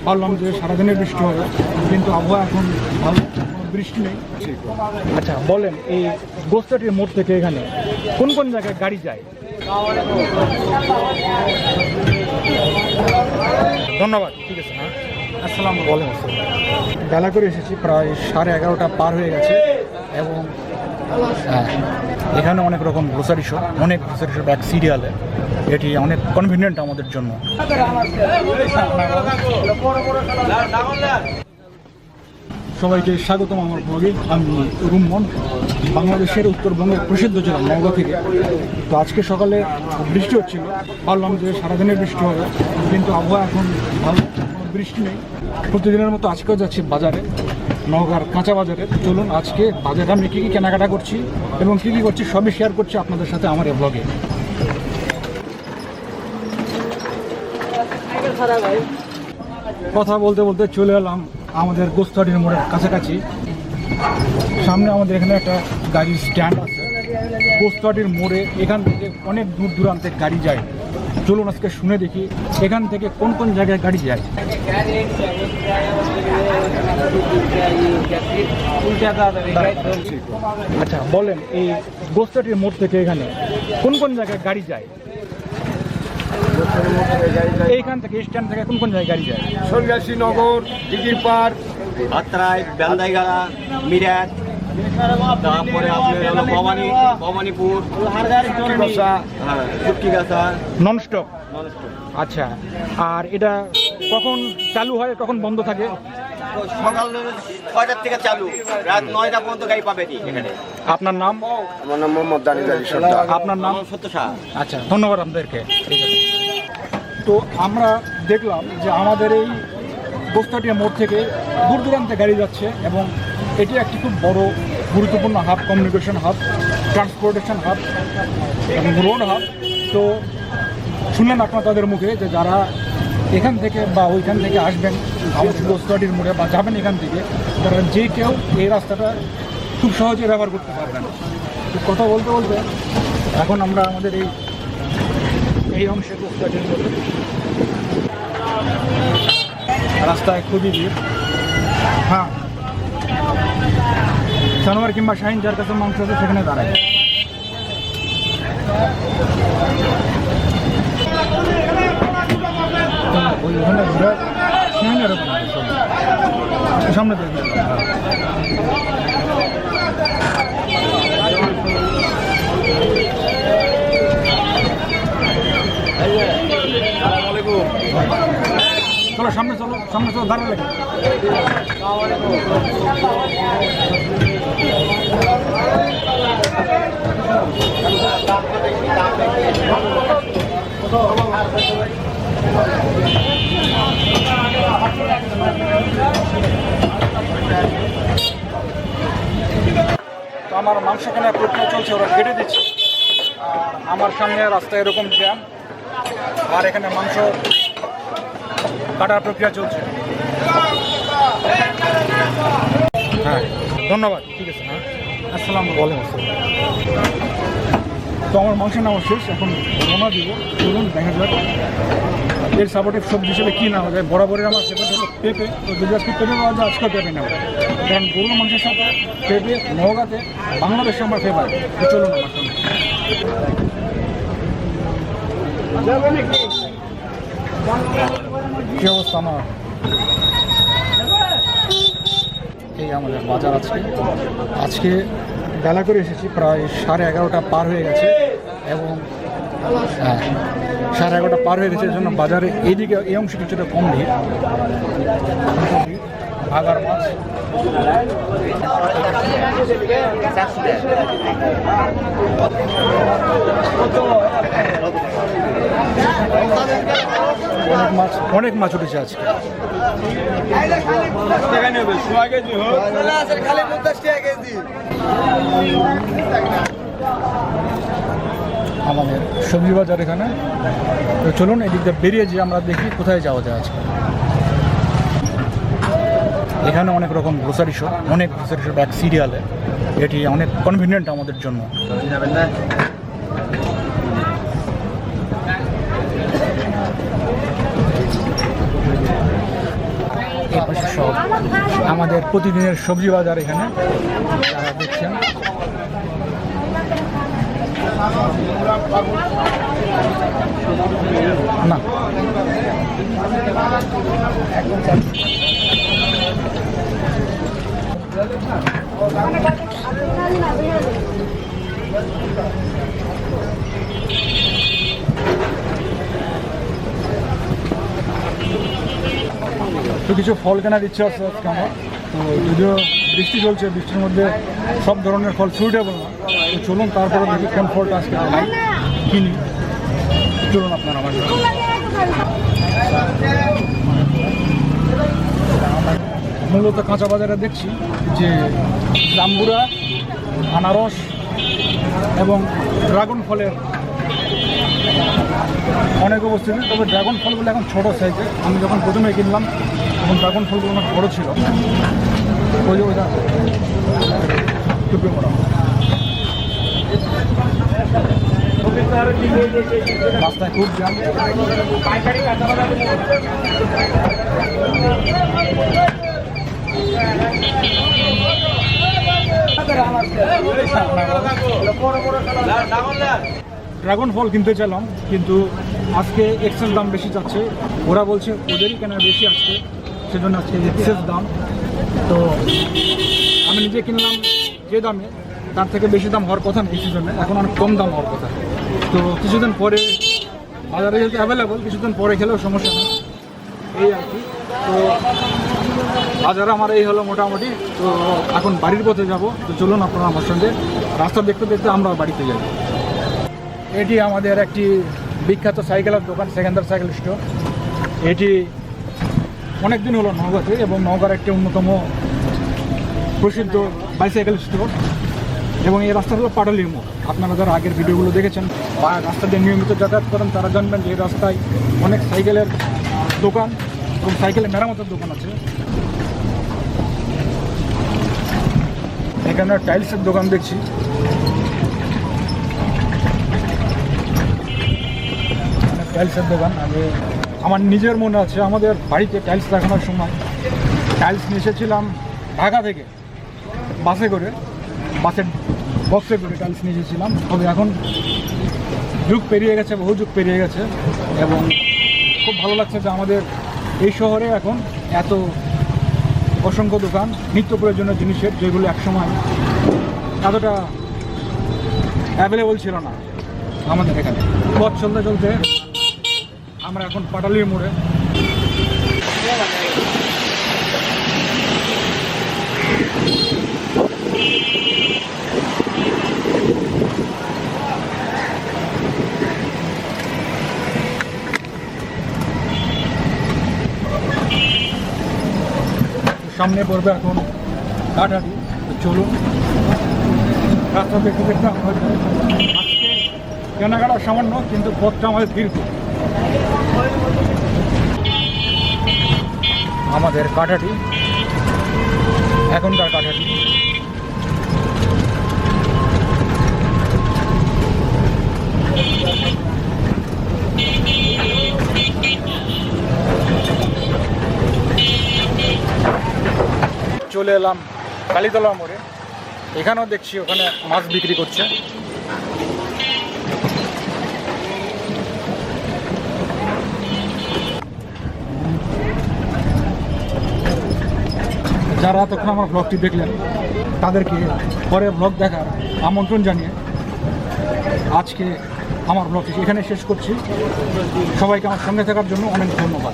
ভাবলাম যে সারাদিনের বৃষ্টি হবে, কিন্তু আবহাওয়া এখন ভালো, কোনো বৃষ্টি নেই। আচ্ছা বলেন, এই গোস্তাটির মোড় থেকে এখানে কোন কোন জায়গায় গাড়ি যায়? ধন্যবাদ, ঠিক আছে। হ্যাঁ, আসসালাম বলেন। বেলা করে এসেছি, প্রায় 11:30 পার হয়ে গেছে এবং এখানে অনেক রকম গ্রোসারি শপ, অনেক গ্রোসারি শপ এক সিরিয়ালে। এটি অনেক কনভিনিয়েন্ট আমাদের জন্য। সবাইকে স্বাগতম আমার ব্লগে। আমি রুম্মন, বাংলাদেশের উত্তরবঙ্গের প্রসিদ্ধ জেলা নওগাঁ থেকে। তো আজকে সকালে বৃষ্টি হচ্ছিল, ভাবলাম যে সারাদিনের বৃষ্টি হবে, কিন্তু আবহাওয়া এখন ভালো, কোনো বৃষ্টি নেই। প্রতিদিনের মতো আজকেও যাচ্ছি বাজারে, নওগাঁর কাঁচা বাজারে। চলুন আজকে বাজারে আমি কী কী কেনাকাটা করছি এবং কী কী করছি সবই শেয়ার করছি আপনাদের সাথে আমার এই ব্লগে। কথা বলতে বলতে চলে এলাম আমাদের গোস্তাটির মোড়ের কাছাকাছি। সামনে আমাদের এখানে একটা গাড়ির স্ট্যান্ড আছে গোস্তাটির মোড়ে। এখান থেকে অনেক দূর দূরান্তে গাড়ি যায়। চলুন আজকে শুনে দেখি এখান থেকে কোন কোন জায়গায় গাড়ি যায়। আচ্ছা বলেন, এই গোস্তাটির মোড় থেকে এখানে কোন কোন জায়গায় গাড়ি যায়? এইখান থেকে স্ট্যান্ড থেকে কোন কোন জায়গায় গাড়ি যায়? সন্ন্যাসীনগর, দিঘির পাড়, আত্রাই, বেলদাইগাড়া, মিরাট, তারপরে আপনার হলো ভবানীপুর, চুটকিগাছা, ননস্টপ। আচ্ছা, আর এটা কখন চালু হয়, কখন বন্ধ থাকে? সকাল 6টার থেকে চালু, রাত 9টা পর্যন্ত গাড়ি পাবে এখানে। আপনার নাম? আমার নাম মোহাম্মদ দানিশ আলী সর্দার। আপনার নাম? সত্য শাহ। আচ্ছা, ধন্যবাদ আপনাদেরকে। ঠিক আছে। তো আমরা দেখলাম যে আমাদের এই গোস্তাটিয়া মোড় থেকে দূর দূরান্তে গাড়ি যাচ্ছে এবং এটি একটি খুব বড় গুরুত্বপূর্ণ hub, communication hub, transportation hub এবং রোড হাব। তো শুনলেন আপনার তাদের মুখে যে যারা এখান থেকে বা ওইখান থেকে আসবেন আমাদের গোস্তাটির মোড়ে বা যাবেন এখান থেকে, তারা যে কেউ এই রাস্তাটা খুব সহজে ব্যবহার করতে পারবেন। তো কথা বলতে বলতে এখন আমরা আমাদের এই অংশে গোস্তাটির মোড়ে রাস্তায় খুবই ভিড়। হ্যাঁ, জানোয়ার কিংবা শাহিন যার কাছে মাংস আছে সেখানে দাঁড়ায়। ওইখানে ঘুরে শাহিনের সামনে দেখবে। চলো সামনে, চলো সামনে, চলো দাঁড়া লাগে। তো আমার মাংস কেনার প্রক্রিয়া চলছে, ওরা কেটে দিচ্ছে। আর আমার সামনে রাস্তায় এরকম জ্যাম, আর এখানে মাংস কাটার প্রক্রিয়া চলছে। হ্যাঁ, ধন্যবাদ, ঠিক আছে। হ্যাঁ, আসসালাম বলেন। তো আমার মাংস নেওয়া শেষ, এখন রওনা দিব। চলুন দেখা যাক এর সাপোর্টিভ সবজি হিসেবে কী নেওয়া যায়। বরাবরের আমার সেটা হলো পেঁপে। তো যদি আজকে পেঁপে পাওয়া যায় আজকেও পেঁপে নেব, কারণ গরুর মাংসের সাথে পেঁপে নওগাঁতে বাংলাদেশে আমার ফেভারিট। তো চলুন আমার সঙ্গে। কী অবস্থা আমার? এই আমাদের বাজার আজকে বেলা করে এসেছি, প্রায় 11:30 পার হয়ে গেছে এবং 11:30 পার হয়ে গেছে। এর জন্য বাজারে এইদিকে এই অংশে কিছুটা কম ভিড়। ভাগার মাছ, অনেক মাছ উঠেছে আজকে। আমাদের সবজি বাজার এখানে। তো চলুন এদিক দিয়ে বেরিয়ে যে আমরা দেখি কোথায় যাওয়া যায় আজকে। এখানে অনেক রকম গ্রোসারি শপ, অনেক গ্রোসারি শপ এক সিরিয়ালে। এটি অনেক কনভিনিয়েন্ট আমাদের জন্য। আমাদের প্রতিদিনের সবজি বাজার এখানে যারা দেখছেন। না তো কিছু ফল কেনার ইচ্ছা আছে আজকে আমার। তো যদিও বৃষ্টি চলছে, বৃষ্টির মধ্যে সব ধরনের ফল সুইটেবল না। তো চলুন তারপরে দেখি কোন ফলটা আজকে কিনি। চলুন আপনার আমার সাথে। মূলত কাঁচা বাজারে দেখছি যে জাম্বুরা, আনারস এবং ড্রাগন ফলের অনেক অবস্থিত। তবে ড্রাগন ফলগুলো এখন ছোটো সাইজের। আমি যখন প্রথমে কিনলাম তখন ড্রাগন ফলগুলো অনেক বড়ো ছিল। ওই যে ওইটা টুপি করা রাস্তায় খুব জ্যাম। ড্রাগন ফল কিনতে চাইলাম, কিন্তু আজকে এক্সেস দাম বেশি যাচ্ছে। ওরা বলছে ওদেরই কেনার বেশি আসছে, সেজন্য আজকে এক্সেস দাম। তো আমি নিজে কিনলাম যে দামে, তার থেকে বেশি দাম হওয়ার কথা নেই সিজনে, এখন অনেক কম দাম হওয়ার কথা। তো কিছুদিন পরে বাজারে যেহেতু অ্যাভেলেবল, কিছুদিন পরে খেলেও সমস্যা নেই, এই আর কি। তো বাজার আমার এই হলো মোটামুটি। তো এখন বাড়ির পথে যাব। তো চলুন আপনারা আমার সঙ্গে, রাস্তা দেখতে দেখতে আমরা বাড়িতে যাই। এটি আমাদের একটি বিখ্যাত সাইকেলের দোকান, সেকেন্ডার সাইকেল স্টোর। এটি অনেক দিন হলো নওগাঁতে, এবং নওগাঁর একটি অন্যতম প্রসিদ্ধ বাইসাইকেল স্টোর। এবং এই রাস্তা হলো পাটালির মোড়। আপনারা যারা আগের ভিডিওগুলো দেখেছেন বা রাস্তা দিয়ে নিয়মিত যাতায়াত করেন তারা জানবেন যে এই রাস্তায় অনেক সাইকেলের দোকান এবং সাইকেলের মেরামতের দোকান আছে। এখানে টাইলসের দোকান দেখছি। টাইলসের দোকান আমার নিজের মনে আছে, আমাদের বাড়িতে টাইলস লাগানোর সময় টাইলস নিয়ে এসেছিলাম ঢাকা থেকে বাসে করে, বাসের বক্সে করে টাইলস নিয়ে এসেছিলাম। তবে এখন যুগ পেরিয়ে গেছে, বহু যুগ পেরিয়ে গেছে, এবং খুব ভালো লাগছে যে আমাদের এই শহরে এখন এত অসংখ্য দোকান নিত্য প্রয়োজনীয় জিনিসের, যেগুলো একসময় এতটা অ্যাভেলেবল ছিল না আমাদের এখানে। পথ চলতে চলতে আমরা এখন পাটালির মোড়ে। সামনে পড়বে এখন কাটারি। চলুন রাস্তা দেখতে দেখতে আমরা আজকে কেনাকাটা সামান্য, কিন্তু পথটা আমাদের দীর্ঘ। আমাদের কাটাটি, এখনকার কাটাটি। চলে এলাম কালীতলা মোড়ে। এখানেও দেখছি ওখানে মাছ বিক্রি করছে। যারা এতক্ষণ আমার ব্লগটি দেখলেন তাদেরকে পরে ব্লগ দেখার আমন্ত্রণ জানিয়ে আজকে আমার ব্লগটি এখানে শেষ করছি। সবাইকে আমার সঙ্গে থাকার জন্য অনেক ধন্যবাদ।